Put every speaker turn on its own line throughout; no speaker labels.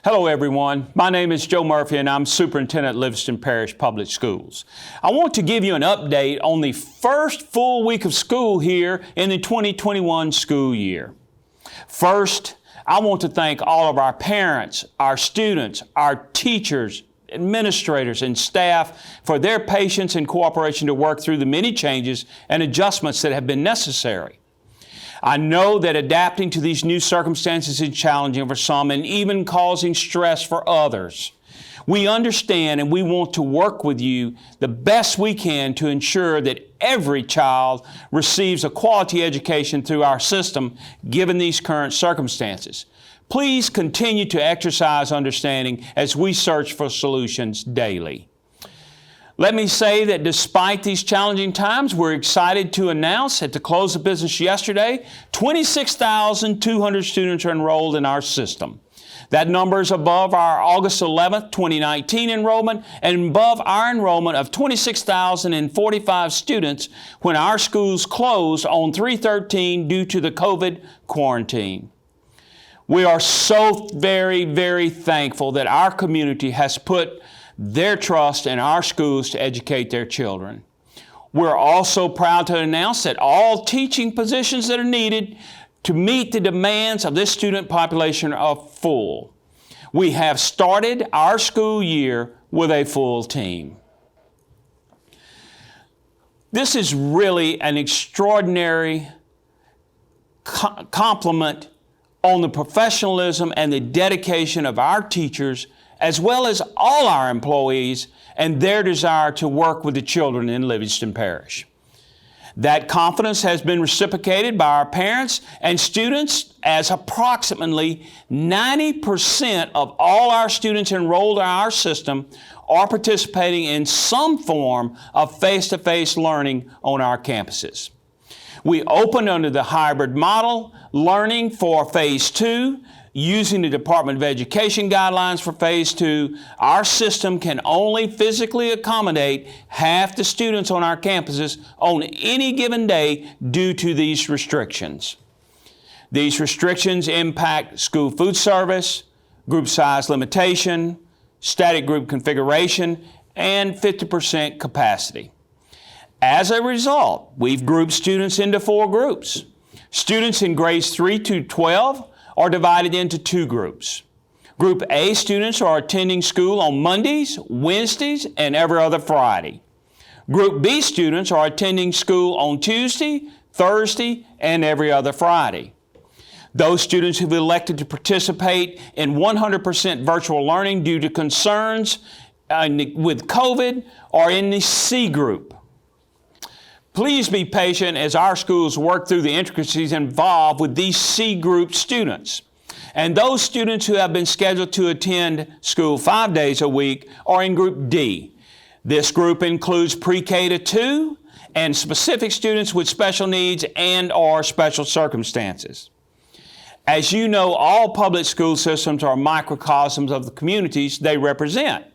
Hello everyone, my name is Joe Murphy and I'm Superintendent at Livingston Parish Public Schools. I want to give you an update on the first full week of school here in the 2021 school year. First, I want to thank all of our parents, our students, our teachers, administrators, and staff for their patience and cooperation to work through the many changes and adjustments that have been necessary. I know that adapting to these new circumstances is challenging for some and even causing stress for others. We understand and we want to work with you the best we can to ensure that every child receives a quality education through our system given these current circumstances. Please continue to exercise understanding as we search for solutions daily. Let me say that despite these challenging times, we're excited to announce at the close of business yesterday, 26,200 students are enrolled in our system. That number is above our August 11th, 2019 enrollment and above our enrollment of 26,045 students when our schools closed on 3/13 due to the COVID quarantine. We are so very, very thankful that our community has put their trust in our schools to educate their children. We're also proud to announce that all teaching positions that are needed to meet the demands of this student population are full. We have started our school year with a full team. This is really an extraordinary compliment on the professionalism and the dedication of our teachers as well as all our employees and their desire to work with the children in Livingston Parish. That confidence has been reciprocated by our parents and students as approximately 90% of all our students enrolled in our system are participating in some form of face-to-face learning on our campuses. We opened under the hybrid model, learning for Phase 2, using the Department of Education guidelines for Phase 2, our system can only physically accommodate half the students on our campuses on any given day due to these restrictions. These restrictions impact school food service, group size limitation, static group configuration, and 50% capacity. As a result, we've grouped students into 4 groups. Students in grades 3 to 12 are divided into 2 groups. Group A students are attending school on Mondays, Wednesdays, and every other Friday. Group B students are attending school on Tuesday, Thursday, and every other Friday. Those students who've elected to participate in 100% virtual learning due to concerns with COVID are in the C group. Please be patient as our schools work through the intricacies involved with these C group students. And those students who have been scheduled to attend school 5 days a week are in Group D. This group includes pre-K to 2 and specific students with special needs and/or special circumstances. As you know, all public school systems are microcosms of the communities they represent.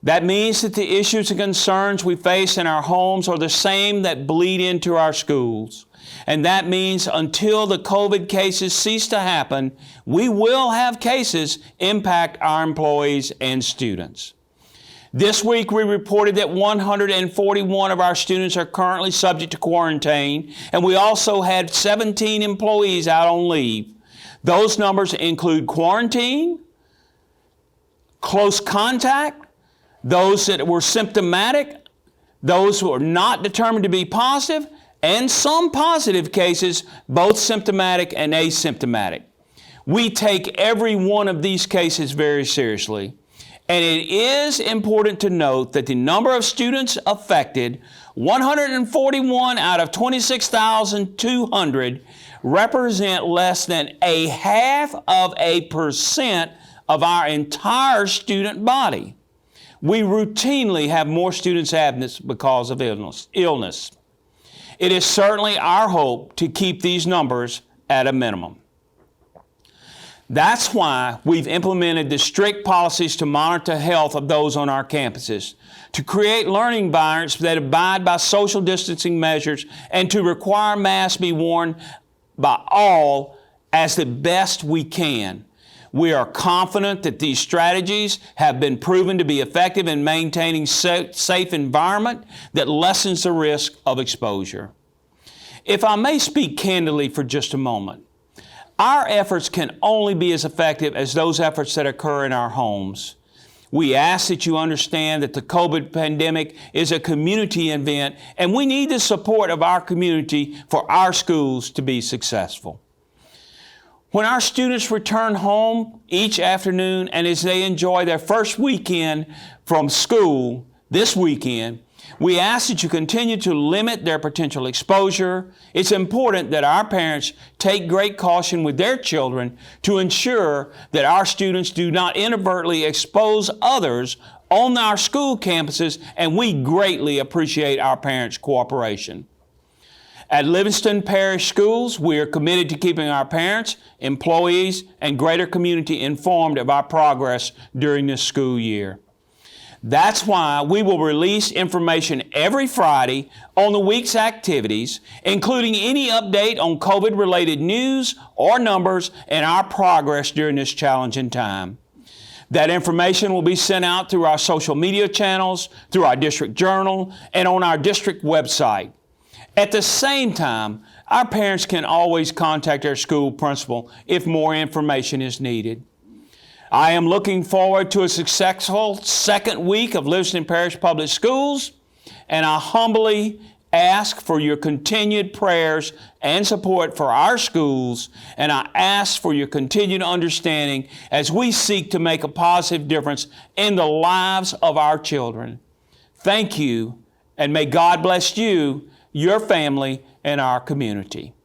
That means that the issues and concerns we face in our homes are the same that bleed into our schools. And that means until the COVID cases cease to happen, we will have cases impact our employees and students. This week we reported that 141 of our students are currently subject to quarantine, and we also had 17 employees out on leave. Those numbers include quarantine, close contact, those that were symptomatic, those who are not determined to be positive, and some positive cases, both symptomatic and asymptomatic. We take every one of these cases very seriously, and it is important to note that the number of students affected, 141 out of 26,200, represent less than 0.5% of our entire student body. We routinely have more students absent because of illness. It is certainly our hope to keep these numbers at a minimum. That's why we've implemented the strict policies to monitor the health of those on our campuses, to create learning environments that abide by social distancing measures, and to require masks be worn by all as the best we can. We are confident that these strategies have been proven to be effective in maintaining safe environment that lessens the risk of exposure. If I may speak candidly for just a moment, our efforts can only be as effective as those efforts that occur in our homes. We ask that you understand that the COVID pandemic is a community event, and we need the support of our community for our schools to be successful. When our students return home each afternoon and as they enjoy their first weekend from school this weekend, we ask that you continue to limit their potential exposure. It's important that our parents take great caution with their children to ensure that our students do not inadvertently expose others on our school campuses, and we greatly appreciate our parents' cooperation. At Livingston Parish Schools, we are committed to keeping our parents, employees, and greater community informed of our progress during this school year. That's why we will release information every Friday on the week's activities, including any update on COVID-related news or numbers and our progress during this challenging time. That information will be sent out through our social media channels, through our district journal, and on our district website. At the same time, our parents can always contact their school principal if more information is needed. I am looking forward to a successful second week of Livingston Parish Public Schools, and I humbly ask for your continued prayers and support for our schools, and I ask for your continued understanding as we seek to make a positive difference in the lives of our children. Thank you, and may God bless you, your family, and our community.